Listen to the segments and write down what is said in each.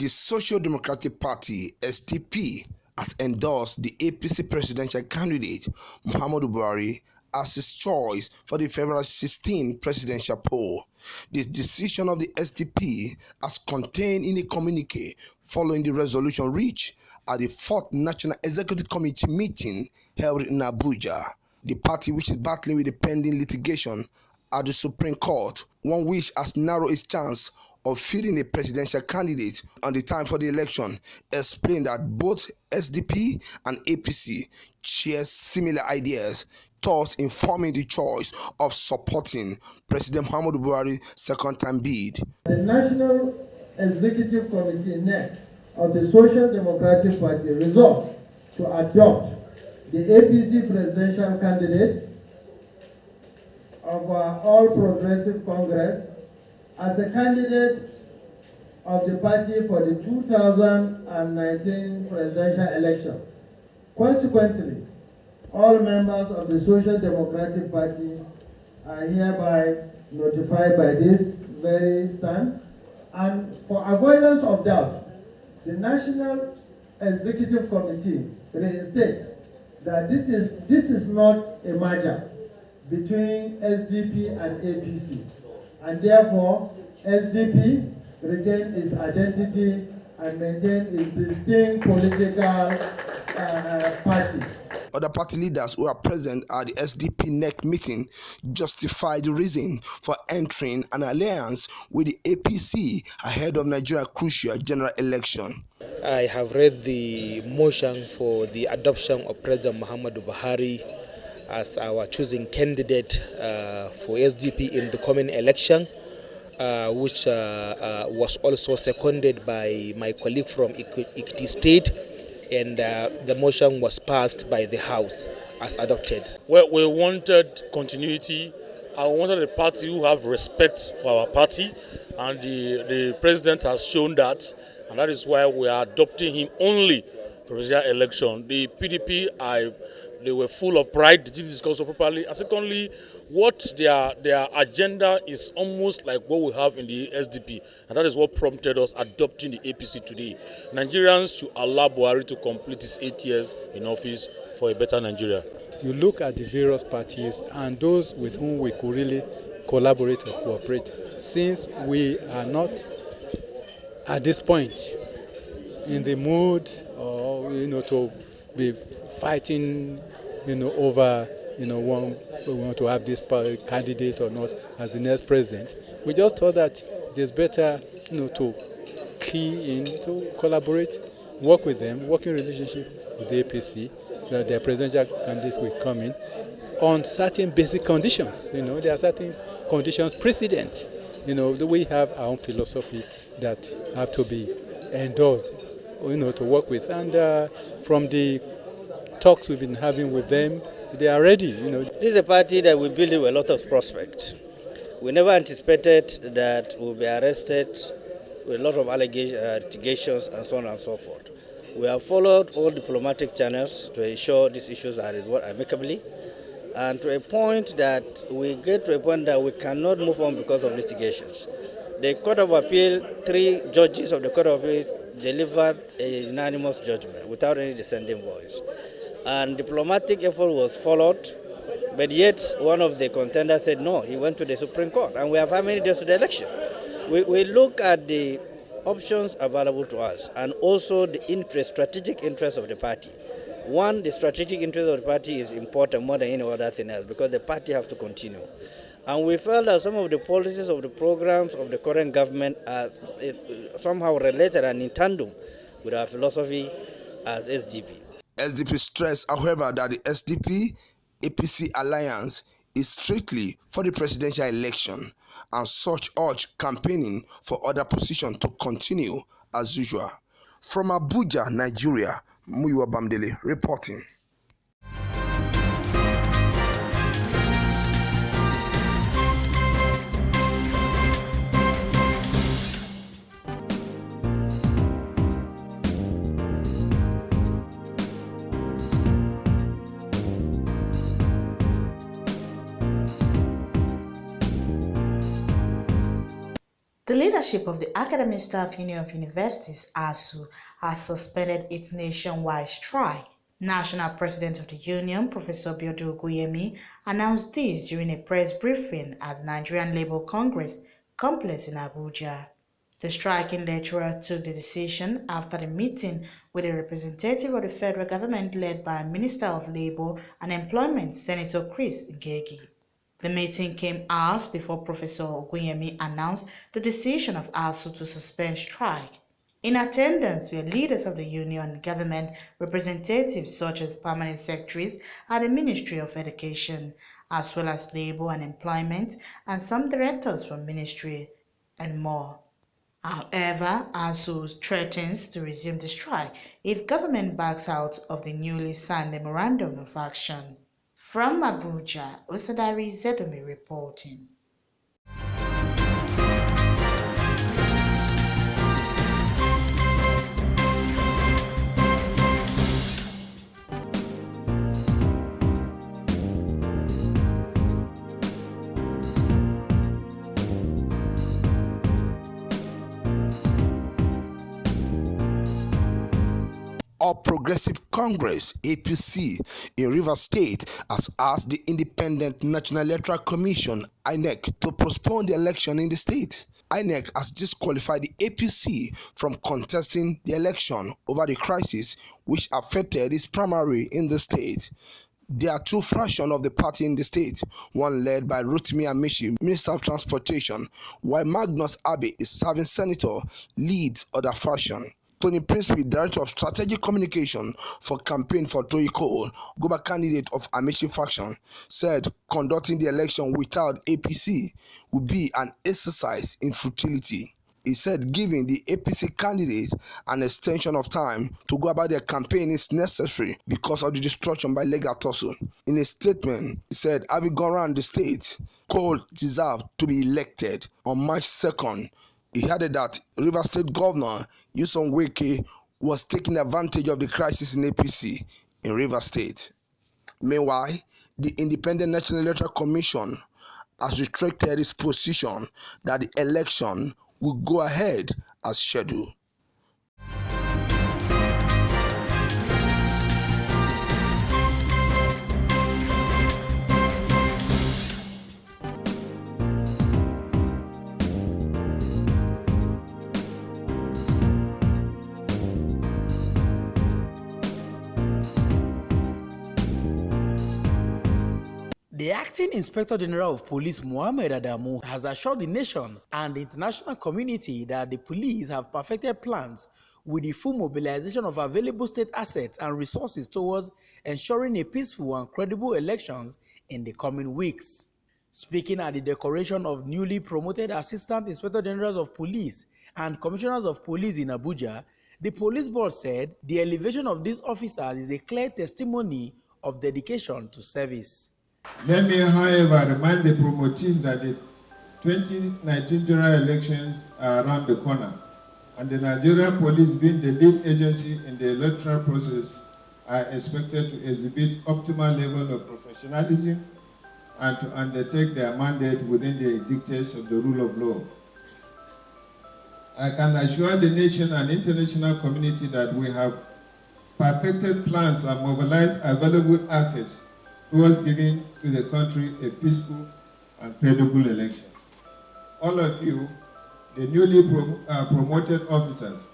The Social Democratic Party (SDP) has endorsed the APC presidential candidate Muhammadu Buhari as his choice for the February 16 presidential poll. The decision of the SDP as contained in a communique following the resolution reached at the 4th National Executive Committee meeting held in Abuja. The party, which is battling with the pending litigation at the Supreme Court, one which has narrowed its chance of fielding a presidential candidate on the time for the election, explained that both SDP and APC share similar ideas, thus informing the choice of supporting President Muhammadu Buhari's second-time bid. The National Executive Committee (NEC) of the Social Democratic Party resolved to adopt the APC presidential candidate of our All Progressive Congress as a candidate of the party for the 2019 presidential election. Consequently, all members of the Social Democratic Party are hereby notified by this very stand. And for avoidance of doubt, the National Executive Committee reinstates that this is not a merger between SDP and APC, and therefore SDP retain its identity and maintain its distinct political party. Other party leaders who are present at the SDP NEC meeting justified the reason for entering an alliance with the APC ahead of Nigeria's crucial general election. I have read the motion for the adoption of President Muhammadu Buhari as our choosing candidate for SDP in the coming election, which was also seconded by my colleague from Ekiti State, and the motion was passed by the House as adopted. Well, we wanted continuity. I wanted a party who have respect for our party, and the president has shown that, and that is why we are adopting him only for the presidential election. The PDP, they were full of pride, they didn't discuss it properly. And secondly, what their agenda is almost like what we have in the SDP, and that is what prompted us adopting the APC today. Nigerians should allow Buhari to complete his 8 years in office for a better Nigeria. You look at the various parties and those with whom we could really collaborate or cooperate, since we are not at this point in the mood or to be fighting over one we want to have this candidate or not as the next president. We just thought that it is better to key in, to collaborate, work with them, working relationship with the APC, so that their presidential candidate will come in on certain basic conditions. There are certain conditions precedent. We have our own philosophy that have to be endorsed, to work with. And from the talks we've been having with them, they are ready. This is a party that we build with a lot of prospect. We never anticipated that we'll be arrested with a lot of allegations and so on and so forth. We have followed all diplomatic channels to ensure these issues are resolved amicably, and to a point that we get to a point that we cannot move on because of litigations. The Court of Appeal, 3 judges of the Court of Appeal delivered a unanimous judgment without any dissenting voice. And diplomatic effort was followed, but yet one of the contenders said no, he went to the Supreme Court, and we have how many days to the election? We look at the options available to us and also the strategic interest of the party. One, the strategic interest of the party is important more than any other thing else because the party has to continue. And we felt that some of the policies of the programs of the current government are somehow related and in tandem with our philosophy as SDP. SDP stressed, however, that the SDP-APC alliance is strictly for the presidential election, and such urge campaigning for other positions to continue as usual. From Abuja, Nigeria, Muyiwa Bamdele reporting. The leadership of the Academic Staff Union of Universities, ASU, has suspended its nationwide strike. National President of the Union, Professor Biodu Oguyemi, announced this during a press briefing at the Nigerian Labour Congress complex in Abuja. The striking lecturer took the decision after the meeting with a representative of the federal government led by Minister of Labour and Employment, Senator Chris Ngegi. The meeting came hours before Professor Oguyemi announced the decision of ASU to suspend strike. In attendance were leaders of the union and government representatives such as permanent secretaries at the Ministry of Education, as well as Labour and Employment and some directors from ministry and more. However, ASU threatens to resume the strike if government backs out of the newly signed Memorandum of Action. From Abuja, Osadari Zedomi reporting. All Progressive Congress (APC) in Rivers State has asked the Independent National Electoral Commission (INEC) to postpone the election in the state. INEC has disqualified the APC from contesting the election over the crisis which affected its primary in the state. There are two fractions of the party in the state, one led by Rotimi Amaechi, Minister of Transportation, while Magnus Abe, a serving senator, leads other faction. Tony Prinsky, Director of Strategic Communication for Campaign for Toyiko, Goba candidate of Amaechi faction, said conducting the election without APC would be an exercise in futility. He said giving the APC candidates an extension of time to go about their campaign is necessary because of the destruction by legal tussle. In a statement, he said having gone around the state, Cole deserved to be elected on March 2nd. He added that Rivers State Governor Nyesom Wike was taking advantage of the crisis in APC in Rivers State. Meanwhile, the Independent National Electoral Commission has retracted its position that the election will go ahead as scheduled. The Acting Inspector General of Police, Mohammed Adamu, has assured the nation and the international community that the police have perfected plans with the full mobilization of available state assets and resources towards ensuring a peaceful and credible elections in the coming weeks. Speaking at the decoration of newly promoted Assistant Inspector Generals of Police and Commissioners of Police in Abuja, the Police Board said the elevation of these officers is a clear testimony of dedication to service. Let me, however, remind the promotees that the 2019 general elections are around the corner, and the Nigerian police, being the lead agency in the electoral process, are expected to exhibit optimal level of professionalism and to undertake their mandate within the dictates of the rule of law. I can assure the nation and international community that we have perfected plans and mobilized available assets towards giving to the country a peaceful and credible election. All of you, the newly promoted officers,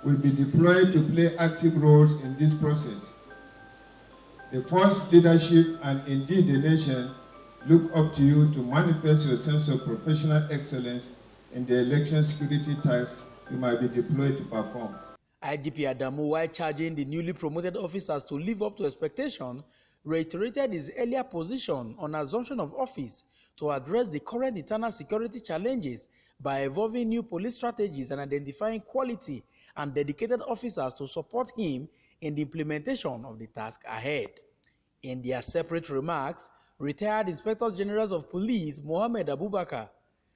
will be deployed to play active roles in this process. The force leadership and indeed the nation look up to you to manifest your sense of professional excellence in the election security tasks you might be deployed to perform. IGP Adamu, while charging the newly promoted officers to live up to expectation, reiterated his earlier position on assumption of office to address the current internal security challenges by evolving new police strategies and identifying quality and dedicated officers to support him in the implementation of the task ahead. In their separate remarks, retired Inspector Generals of Police Mohammed Abubakar,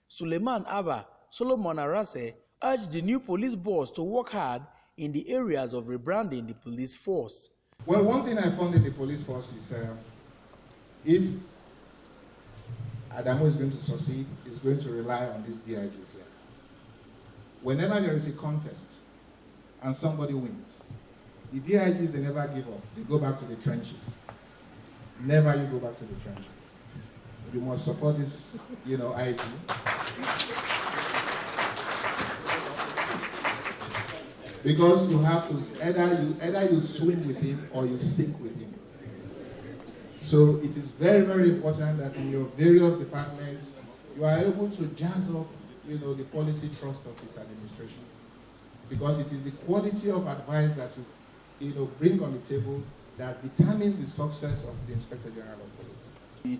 Suleiman Abba, Solomon Arase urged the new police boss to work hard in the areas of rebranding the police force. Well, one thing I found in the police force is if Adamu is going to succeed, he's going to rely on these DIGs here. whenever there is a contest and somebody wins, the DIGs, they never give up. They go back to the trenches. Never you go back to the trenches. You must support this, IG. Because you have to, either you swim with him or you sink with him. So it is very, very important that in your various departments, you are able to jazz up, the policy trust of his administration. Because it is the quality of advice that you bring on the table that determines the success of the Inspector General of Police.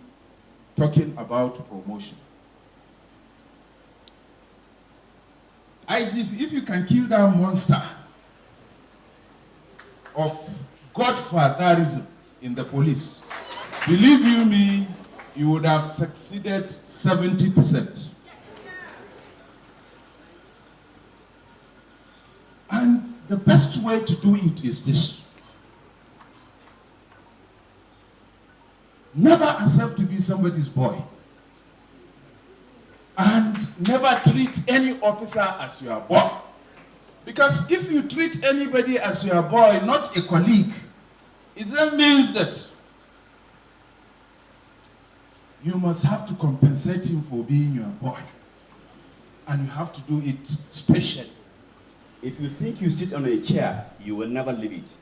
Talking about promotion. IG, if you can kill that monster of godfatherism in the police, believe you me, you would have succeeded 70%. And the best way to do it is this. Never accept to be somebody's boy. And never treat any officer as your boy. Because if you treat anybody as your boy, not a colleague, it then means that you must have to compensate him for being your boy. And you have to do it specially. If you think you sit on a chair, you will never leave it.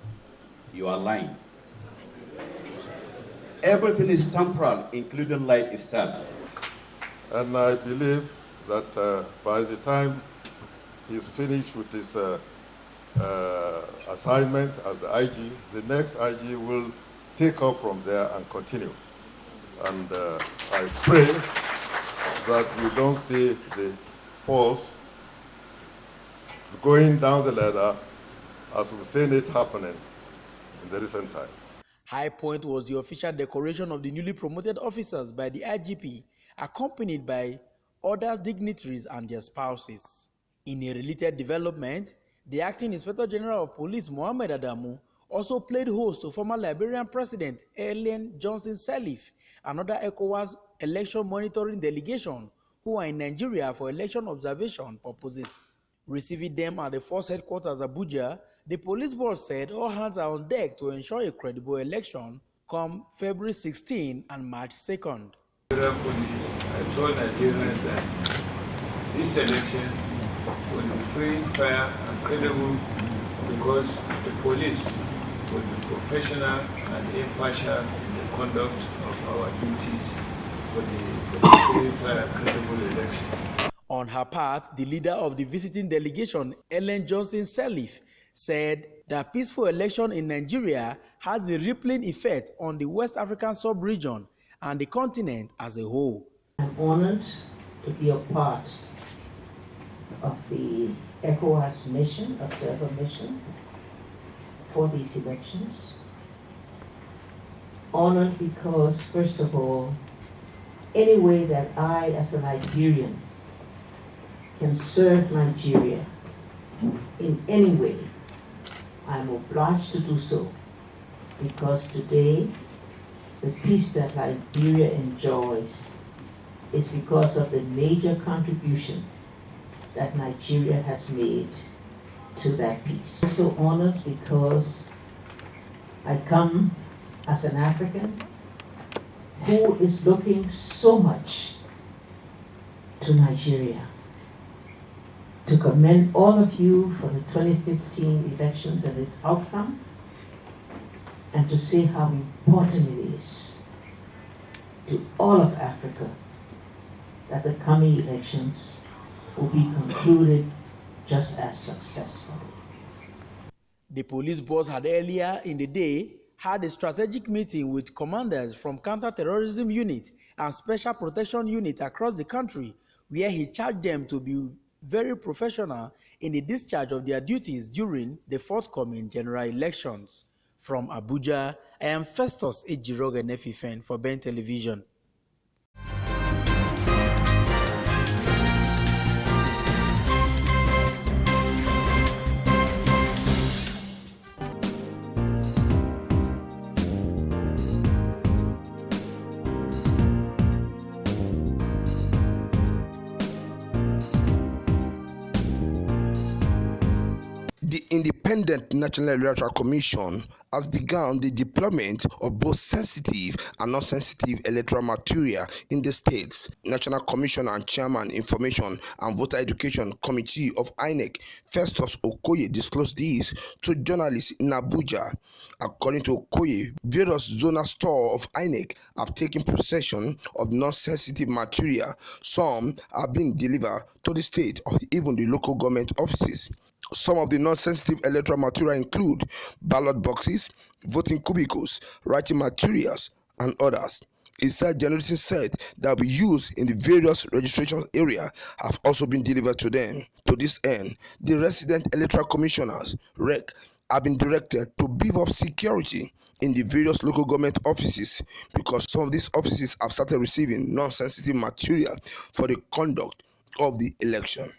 You are lying. Everything is temporal, including life itself. And I believe that by the time he's finished with his assignment as the IG, the next IG will take off from there and continue. And I pray that we don't see the force going down the ladder as we've seen it happening in the recent time. High point was the official decoration of the newly promoted officers by the IGP, accompanied by other dignitaries and their spouses. In a related development, the acting Inspector General of Police, Mohammed Adamu, also played host to former Liberian President Ellen Johnson Sirleaf and other ECOWAS election monitoring delegation who are in Nigeria for election observation purposes. Receiving them at the force headquarters Abuja, the police boss said all hands are on deck to ensure a credible election come February 16 and March 2nd. Police, I told Nigerians that this election will be free, fair, and credible because the police will be professional and impartial in the conduct of our duties for the free, fair, and credible election. On her part, the leader of the visiting delegation, Ellen Johnson Sirleaf, said that peaceful election in Nigeria has a rippling effect on the West African sub-region and the continent as a whole. I'm honored to be a part of the ECOWAS mission, observer mission, for these elections. Honored because, first of all, any way that I, as a Nigerian, can serve Nigeria in any way, I'm obliged to do so, because today the peace that Liberia enjoys is because of the major contribution that Nigeria has made to that peace. I'm also honored because I come as an African who is looking so much to Nigeria. To commend all of you for the 2015 elections and its outcome, and to say how important it is to all of Africa that the coming elections will be concluded just as successfully. The police boss had earlier in the day had a strategic meeting with commanders from counter-terrorism unit and special protection unit across the country, where he charged them to be very professional in the discharge of their duties during the forthcoming general elections. From Abuja, I am Festus Ejiroge Nefifen for Ben Television. Independent National Electoral Commission has begun the deployment of both sensitive and non-sensitive electoral material in the states. National Commissioner and Chairman Information and Voter Education Committee of INEC, Festus Okoye, disclosed this to journalists in Abuja. According to Okoye, various zonal stores of INEC have taken possession of non-sensitive material. Some have been delivered to the state or even the local government offices. Some of the non-sensitive electoral material include ballot boxes, voting cubicles, writing materials, and others. He said generating sets that will be used in the various registration areas have also been delivered to them. To this end, the resident electoral commissioners, REC, have been directed to beef up security in the various local government offices because some of these offices have started receiving non-sensitive material for the conduct of the election.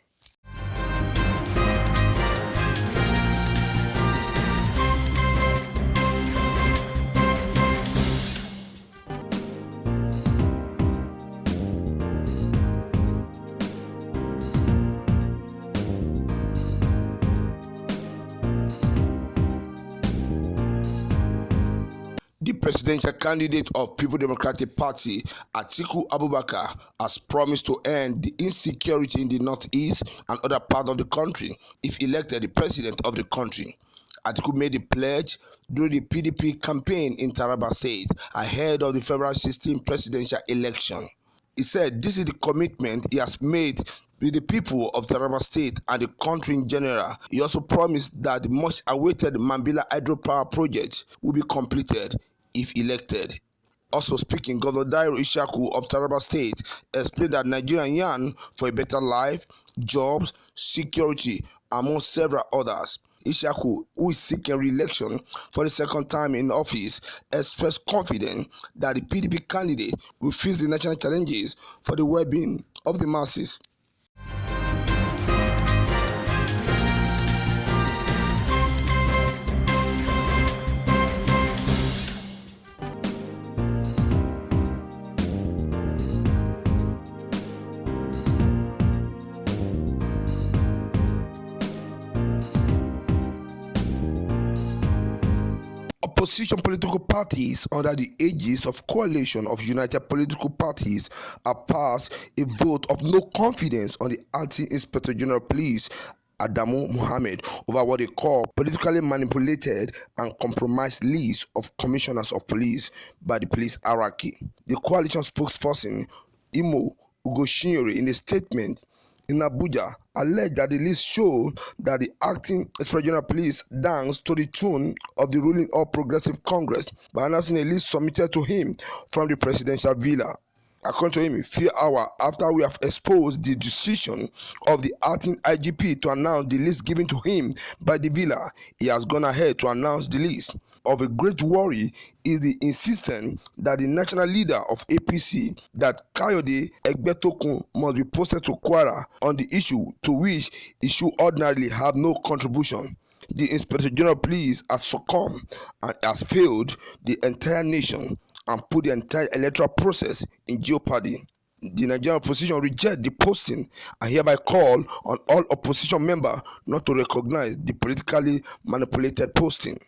The presidential candidate of People Democratic Party, Atiku Abubakar, has promised to end the insecurity in the northeast and other parts of the country if elected the president of the country. Atiku made the pledge during the PDP campaign in Taraba State ahead of the February 16 presidential election. He said this is the commitment he has made with the people of Taraba State and the country in general. He also promised that the much-awaited Mambila hydropower project will be completed if elected. Also speaking, Governor Dairo Ishaku of Taraba State explained that Nigerian yearn for a better life, jobs, security, among several others. Ishaku, who is seeking re-election for the second time in office, expressed confidence that the PDP candidate will face the national challenges for the well-being of the masses. Opposition political parties under the aegis of Coalition of United Political Parties have passed a vote of no confidence on the Anti-Inspector General Police Adamu Mohammed over what they call politically manipulated and compromised list of commissioners of police by the police hierarchy. The coalition spokesperson Imo Ugoshinyori, in a statement in Abuja, alleged that the list showed that the acting Inspector General Police danced to the tune of the ruling All Progressive Congress by announcing a list submitted to him from the presidential villa. According to him, a few hours after we have exposed the decision of the acting IGP to announce the list given to him by the villa, he has gone ahead to announce the list. Of a great worry is the insistence that the national leader of APC, that Kayode Egbetokun, must be posted to Kwara on the issue to which he should ordinarily have no contribution. The Inspector General Police has succumbed and has failed the entire nation and put the entire electoral process in jeopardy. The Nigerian opposition reject the posting and hereby call on all opposition members not to recognize the politically manipulated posting.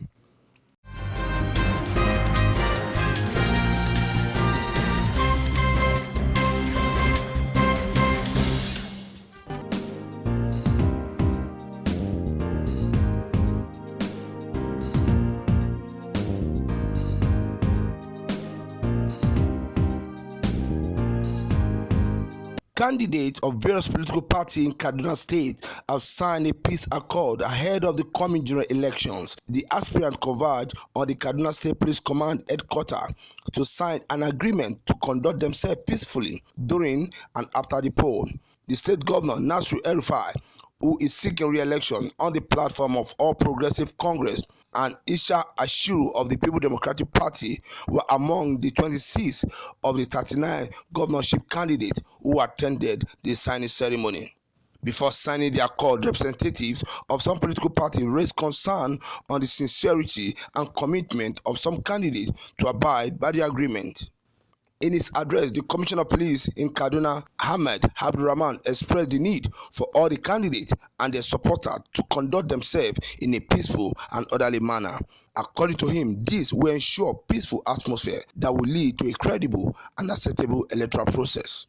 Candidates of various political parties in Kaduna State have signed a peace accord ahead of the coming general elections. The aspirants converge on the Kaduna State Police Command headquarters to sign an agreement to conduct themselves peacefully during and after the poll. The state governor, Nasir El-Rufai, who is seeking re-election on the platform of All Progressive Congress, and Isha Ashiru of the People Democratic Party were among the 26 of the 39 governorship candidates who attended the signing ceremony. Before signing the accord, representatives of some political parties raised concern on the sincerity and commitment of some candidates to abide by the agreement. In his address, the Commissioner of Police in Kaduna, Ahmed Abdulrahman, expressed the need for all the candidates and their supporters to conduct themselves in a peaceful and orderly manner. According to him, this will ensure peaceful atmosphere that will lead to a credible and acceptable electoral process.